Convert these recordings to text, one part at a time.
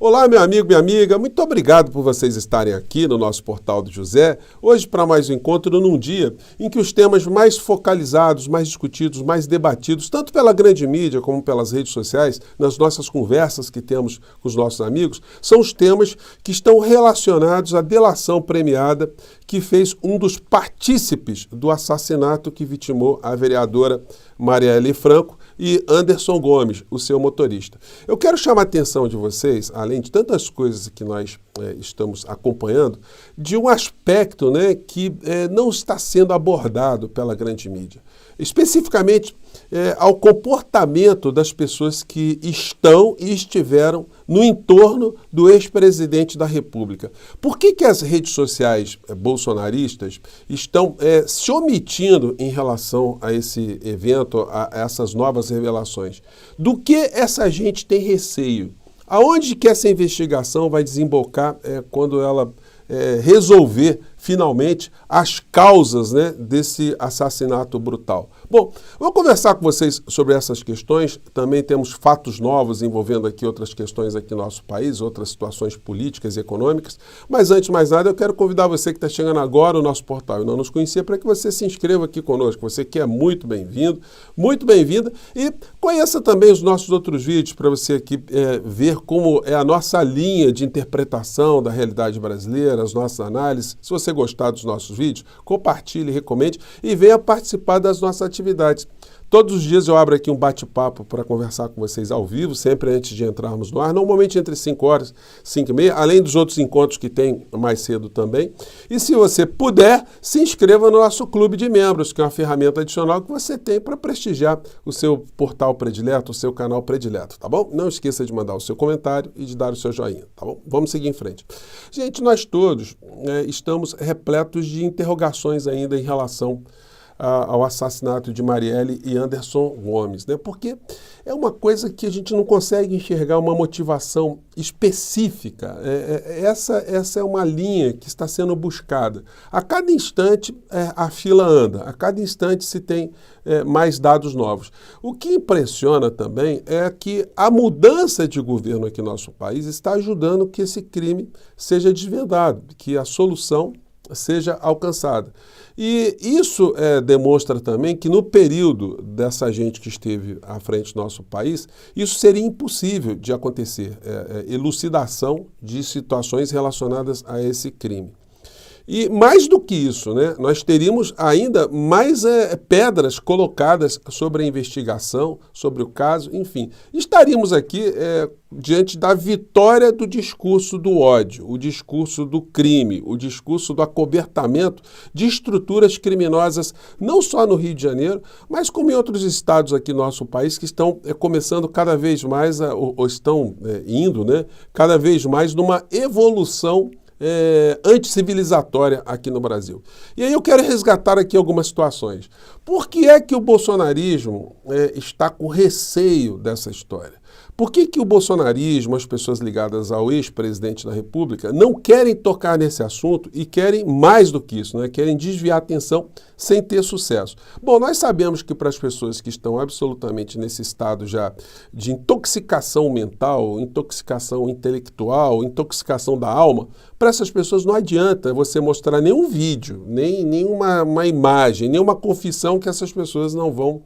Olá, meu amigo, minha amiga, muito obrigado por vocês estarem aqui no nosso Portal do José, hoje para mais um encontro num dia em que os temas mais focalizados, mais discutidos, mais debatidos, tanto pela grande mídia como pelas redes sociais, nas nossas conversas que temos com os nossos amigos, são os temas que estão relacionados à delação premiada que fez um dos partícipes do assassinato que vitimou a vereadora Marielle Franco e Anderson Gomes, o seu motorista. Eu quero chamar a atenção de vocês, além de tantas coisas que nós estamos acompanhando, de um aspecto que não está sendo abordado pela grande mídia. Especificamente ao comportamento das pessoas que estão e estiveram no entorno do ex-presidente da República. Por que as redes sociais bolsonaristas estão se omitindo em relação a esse evento, a essas novas revelações? Do que essa gente tem receio? Aonde que essa investigação vai desembocar quando ela resolver finalmente as causas desse assassinato brutal? Bom, vou conversar com vocês sobre essas questões. Também temos fatos novos envolvendo aqui outras questões aqui no nosso país, outras situações políticas e econômicas. Mas antes de mais nada, eu quero convidar você que está chegando agora no nosso portal e não nos conhecia, para que você se inscreva aqui conosco. Você que é muito bem-vindo, muito bem-vinda, e conheça também os nossos outros vídeos para você aqui ver como é a nossa linha de interpretação da realidade brasileira, as nossas análises. Se você gostar dos nossos vídeos, compartilhe, recomende e venha participar das nossas atividades. Todos os dias eu abro aqui um bate-papo para conversar com vocês ao vivo, sempre antes de entrarmos no ar, normalmente entre 5 horas e 5 e meia, além dos outros encontros que tem mais cedo também. E se você puder, se inscreva no nosso clube de membros, que é uma ferramenta adicional que você tem para prestigiar o seu portal predileto, o seu canal predileto, tá bom? Não esqueça de mandar o seu comentário e de dar o seu joinha, tá bom? Vamos seguir em frente. Gente, nós todos estamos repletos de interrogações ainda em relação ao assassinato de Marielle e Anderson Gomes, porque é uma coisa que a gente não consegue enxergar uma motivação específica. Essa é uma linha que está sendo buscada. A cada instante a fila anda, a cada instante se tem mais dados novos. O que impressiona também é que a mudança de governo aqui no nosso país está ajudando que esse crime seja desvendado, que a solução seja alcançada. E isso demonstra também que no período dessa gente que esteve à frente do nosso país, isso seria impossível de acontecer, elucidação de situações relacionadas a esse crime. E mais do que isso, nós teríamos ainda mais pedras colocadas sobre a investigação, sobre o caso, enfim. Estaríamos aqui diante da vitória do discurso do ódio, o discurso do crime, o discurso do acobertamento de estruturas criminosas, não só no Rio de Janeiro, mas como em outros estados aqui no nosso país, que estão começando cada vez mais, ou estão indo, cada vez mais numa evolução anticivilizatória aqui no Brasil. E aí eu quero resgatar aqui algumas situações. Por que é que o bolsonarismo está com receio dessa história? Por que o bolsonarismo, as pessoas ligadas ao ex-presidente da República, não querem tocar nesse assunto e querem mais do que isso, querem desviar a atenção sem ter sucesso? Bom, nós sabemos que para as pessoas que estão absolutamente nesse estado já de intoxicação mental, intoxicação intelectual, intoxicação da alma, para essas pessoas não adianta você mostrar nenhum vídeo, nenhuma imagem, nenhuma confissão que essas pessoas não vão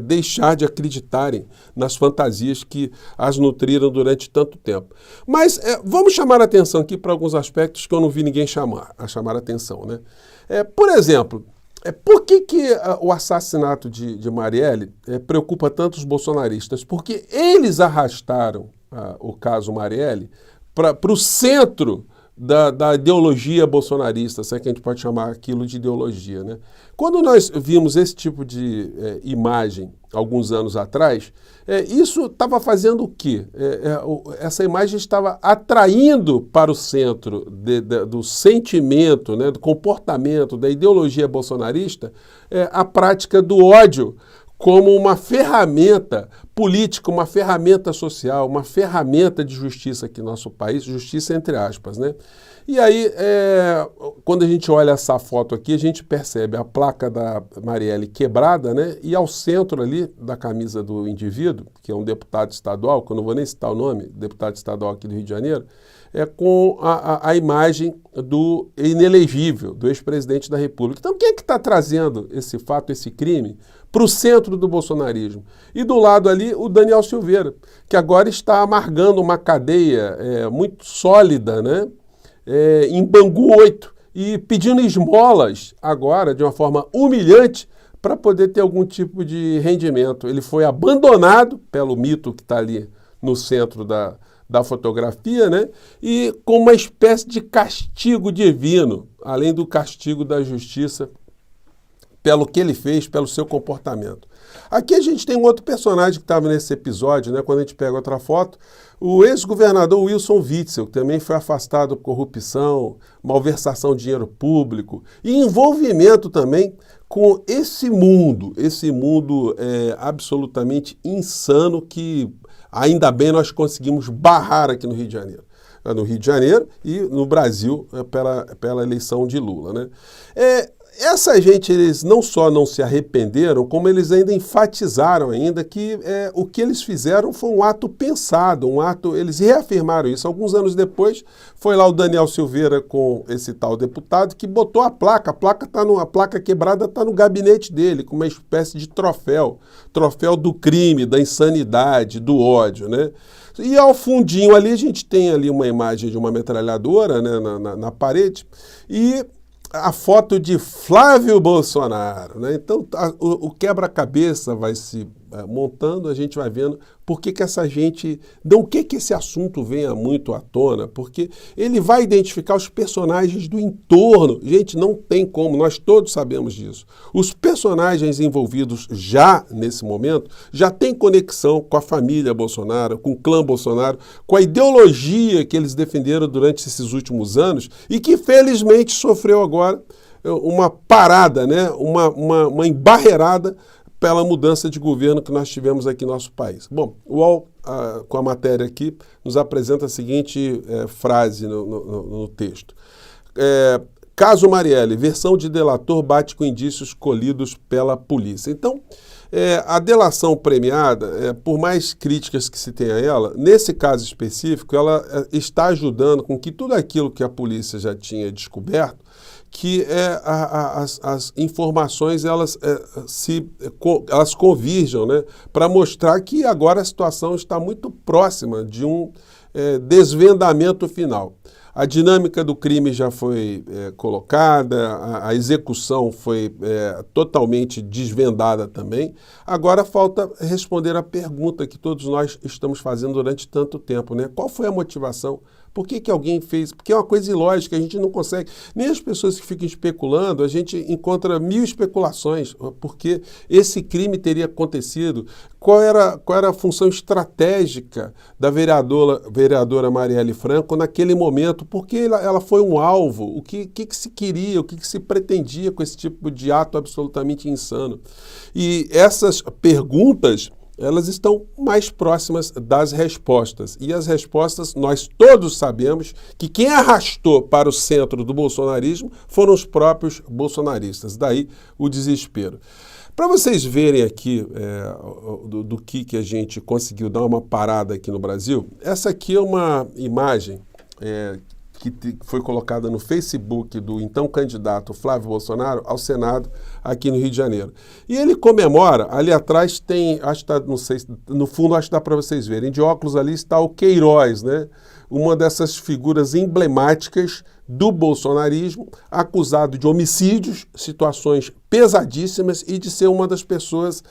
deixar de acreditarem nas fantasias que as nutriram durante tanto tempo. Mas vamos chamar a atenção aqui para alguns aspectos que eu não vi ninguém chamar a atenção. Por exemplo, por que o assassinato de Marielle preocupa tanto os bolsonaristas? Porque eles arrastaram o caso Marielle para o centro da ideologia bolsonarista, se é que a gente pode chamar aquilo de ideologia. Quando nós vimos esse tipo de imagem alguns anos atrás, isso estava fazendo o quê? Essa imagem estava atraindo para o centro do sentimento, do comportamento, da ideologia bolsonarista, a prática do ódio como uma ferramenta política, uma ferramenta social, uma ferramenta de justiça aqui no nosso país, justiça entre aspas, né? E aí, quando a gente olha essa foto aqui, a gente percebe a placa da Marielle quebrada, né? E ao centro ali da camisa do indivíduo, que é um deputado estadual, que eu não vou nem citar o nome, deputado estadual aqui do Rio de Janeiro, com a imagem do inelegível, do ex-presidente da República. Então, quem é que está trazendo esse fato, esse crime, para o centro do bolsonarismo? E do lado ali, o Daniel Silveira, que agora está amargando uma cadeia muito sólida, né? Em Bangu 8, e pedindo esmolas agora, de uma forma humilhante, para poder ter algum tipo de rendimento. Ele foi abandonado pelo mito que está ali no centro da fotografia, né? E com uma espécie de castigo divino, além do castigo da justiça, pelo que ele fez, pelo seu comportamento. Aqui a gente tem um outro personagem que estava nesse episódio, né? Quando a gente pega outra foto, o ex-governador Wilson Witzel, que também foi afastado por corrupção, malversação de dinheiro público e envolvimento também com esse mundo absolutamente insano que ainda bem nós conseguimos barrar aqui no Rio de Janeiro. No Rio de Janeiro e no Brasil pela eleição de Lula, né? Essa gente, eles não só não se arrependeram, como eles ainda enfatizaram ainda que o que eles fizeram foi um ato pensado, eles reafirmaram isso. Alguns anos depois, foi lá o Daniel Silveira com esse tal deputado que botou a placa quebrada está no gabinete dele, com uma espécie de troféu do crime, da insanidade, do ódio, né? E ao fundinho ali, a gente tem ali uma imagem de uma metralhadora, né, na parede, e a foto de Flávio Bolsonaro, né? Então o quebra-cabeça vai se montando, a gente vai vendo por que essa gente, não que esse assunto venha muito à tona, porque ele vai identificar os personagens do entorno. Gente, não tem como, nós todos sabemos disso. Os personagens envolvidos já nesse momento já têm conexão com a família Bolsonaro, com o clã Bolsonaro, com a ideologia que eles defenderam durante esses últimos anos e que felizmente sofreu agora uma parada, né? uma embarreirada pela mudança de governo que nós tivemos aqui no nosso país. Bom, o UOL, com a matéria aqui, nos apresenta a seguinte frase no texto. Caso Marielle, versão de delator bate com indícios colhidos pela polícia. Então, a delação premiada, por mais críticas que se tenha a ela, nesse caso específico, ela está ajudando com que tudo aquilo que a polícia já tinha descoberto, que as informações elas convirjam, né, para mostrar que agora a situação está muito próxima de um desvendamento final. A dinâmica do crime já foi colocada, a execução foi totalmente desvendada também. Agora falta responder a pergunta que todos nós estamos fazendo durante tanto tempo, né? Qual foi a motivação? Por que alguém fez? Porque é uma coisa ilógica, a gente não consegue. Nem as pessoas que ficam especulando, a gente encontra mil especulações, porque esse crime teria acontecido. Qual era a função estratégica da vereadora Marielle Franco naquele momento? Por que ela foi um alvo? O que se queria, o que se pretendia com esse tipo de ato absolutamente insano? E essas perguntas, elas estão mais próximas das respostas. E as respostas, nós todos sabemos que quem arrastou para o centro do bolsonarismo foram os próprios bolsonaristas. Daí o desespero. Para vocês verem aqui do que a gente conseguiu dar uma parada aqui no Brasil, essa aqui é uma imagem que foi colocada no Facebook do então candidato Flávio Bolsonaro ao Senado aqui no Rio de Janeiro. E ele comemora, ali atrás tem, acho que tá, não sei, no fundo acho que dá para vocês verem, de óculos ali está o Queiroz, né? Uma dessas figuras emblemáticas do bolsonarismo, acusado de homicídios, situações pesadíssimas e de ser uma das pessoas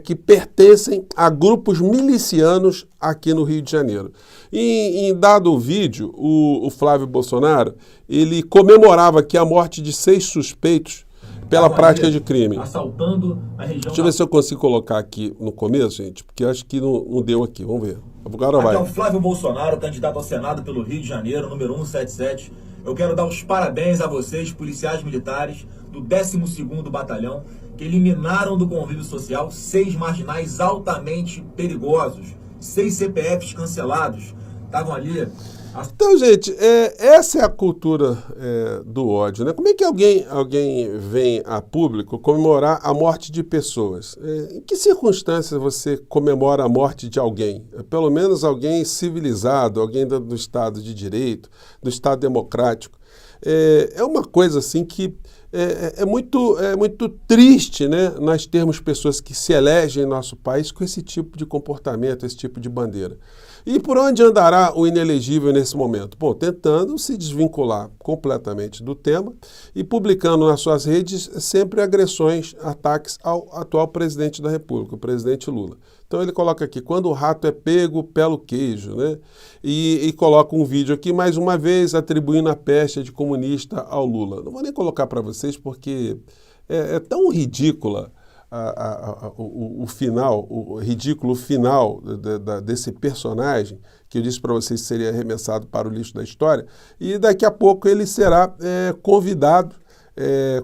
que pertencem a grupos milicianos aqui no Rio de Janeiro. E, em dado vídeo, o Flávio Bolsonaro, ele comemorava aqui a morte de 6 suspeitos pela prática de crime. Assaltando a região. Deixa eu ver se eu consigo colocar aqui no começo, gente, porque eu acho que não deu aqui. Vamos ver. Agora vai. Aqui é o Flávio Bolsonaro, candidato ao Senado pelo Rio de Janeiro, número 177. Eu quero dar os parabéns a vocês, policiais militares do 12º Batalhão, que eliminaram do convívio social 6 marginais altamente perigosos, 6 CPFs cancelados. Estavam ali. Então, gente, essa é a cultura do ódio, né? Como é que alguém vem a público comemorar a morte de pessoas? Em que circunstâncias você comemora a morte de alguém? Pelo menos alguém civilizado, alguém do Estado de Direito, do Estado democrático. É uma coisa assim que é muito triste, né? Nós termos pessoas que se elegem em nosso país com esse tipo de comportamento, esse tipo de bandeira. E por onde andará o inelegível nesse momento? Bom, tentando se desvincular completamente do tema e publicando nas suas redes sempre agressões, ataques ao atual presidente da República, o presidente Lula. Então ele coloca aqui, quando o rato é pego pelo queijo, né? E coloca um vídeo aqui, mais uma vez, atribuindo a peste de comunista ao Lula. Não vou nem colocar para vocês porque é tão ridícula o final, o ridículo final desse personagem, que eu disse para vocês que seria arremessado para o lixo da história, e daqui a pouco ele será convidado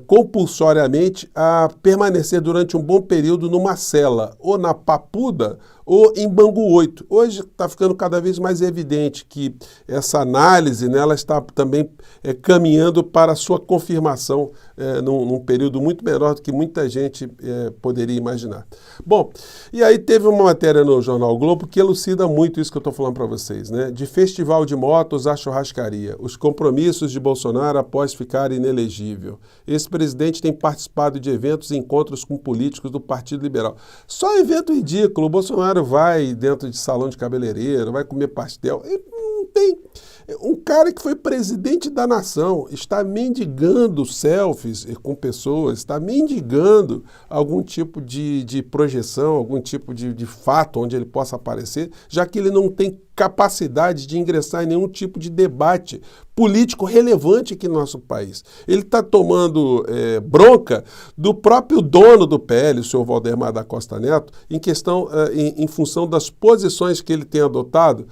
compulsoriamente a permanecer durante um bom período numa cela, ou na Papuda, ou em Bangu 8. Hoje está ficando cada vez mais evidente que essa análise, né, ela está também caminhando para a sua confirmação num período muito menor do que muita gente poderia imaginar. Bom, e aí teve uma matéria no Jornal Globo que elucida muito isso que eu estou falando para vocês, né? De festival de motos à churrascaria, os compromissos de Bolsonaro após ficar inelegível. Esse presidente tem participado de eventos e encontros com políticos do Partido Liberal. Só evento ridículo. O Bolsonaro vai dentro de salão de cabeleireiro, vai comer pastel. Ele não tem. Um cara que foi presidente da nação está mendigando selfies com pessoas, está mendigando algum tipo de projeção, algum tipo de fato onde ele possa aparecer, já que ele não tem capacidade de ingressar em nenhum tipo de debate político relevante aqui no nosso país. Ele está tomando bronca do próprio dono do PL, o senhor Valdemar da Costa Neto, em função das posições que ele tem adotado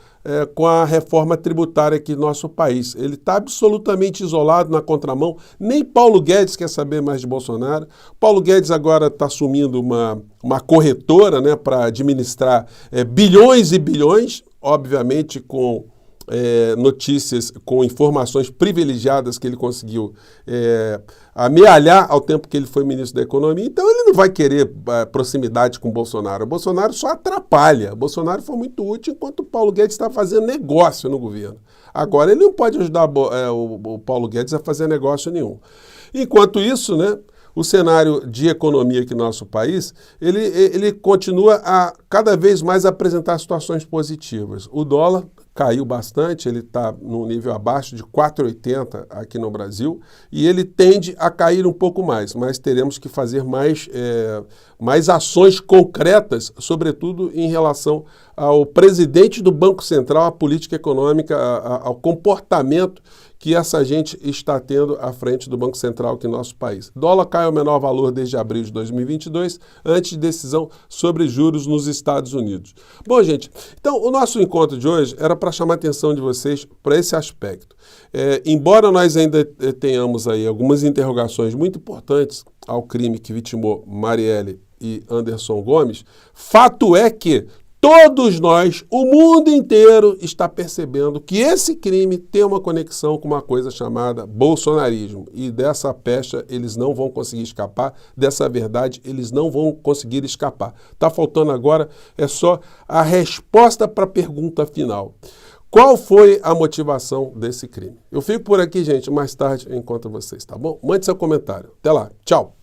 com a reforma tributária aqui no nosso país. Ele está absolutamente isolado na contramão, nem Paulo Guedes quer saber mais de Bolsonaro. Paulo Guedes agora está assumindo uma corretora, né, para administrar bilhões e bilhões, obviamente com notícias, com informações privilegiadas que ele conseguiu amealhar ao tempo que ele foi ministro da Economia. Então ele não vai querer proximidade com o Bolsonaro. O Bolsonaro só atrapalha. O Bolsonaro foi muito útil enquanto o Paulo Guedes está fazendo negócio no governo. Agora ele não pode ajudar o Paulo Guedes a fazer negócio nenhum. Enquanto isso, né, o cenário de economia aqui no nosso país, ele continua a cada vez mais apresentar situações positivas. O dólar caiu bastante, ele está num nível abaixo de 4,80 aqui no Brasil e ele tende a cair um pouco mais, mas teremos que fazer mais ações concretas, sobretudo em relação ao presidente do Banco Central, à política econômica, ao comportamento que essa gente está tendo à frente do Banco Central aqui no nosso país. Dólar cai ao menor valor desde abril de 2022, antes de decisão sobre juros nos Estados Unidos. Bom, gente, então o nosso encontro de hoje era para chamar a atenção de vocês para esse aspecto. Embora nós ainda tenhamos aí algumas interrogações muito importantes ao crime que vitimou Marielle e Anderson Gomes, fato é que todos nós, o mundo inteiro, está percebendo que esse crime tem uma conexão com uma coisa chamada bolsonarismo. E dessa pecha eles não vão conseguir escapar, dessa verdade eles não vão conseguir escapar. Está faltando agora só a resposta para a pergunta final. Qual foi a motivação desse crime? Eu fico por aqui, gente. Mais tarde eu encontro vocês, tá bom? Mande seu comentário. Até lá. Tchau.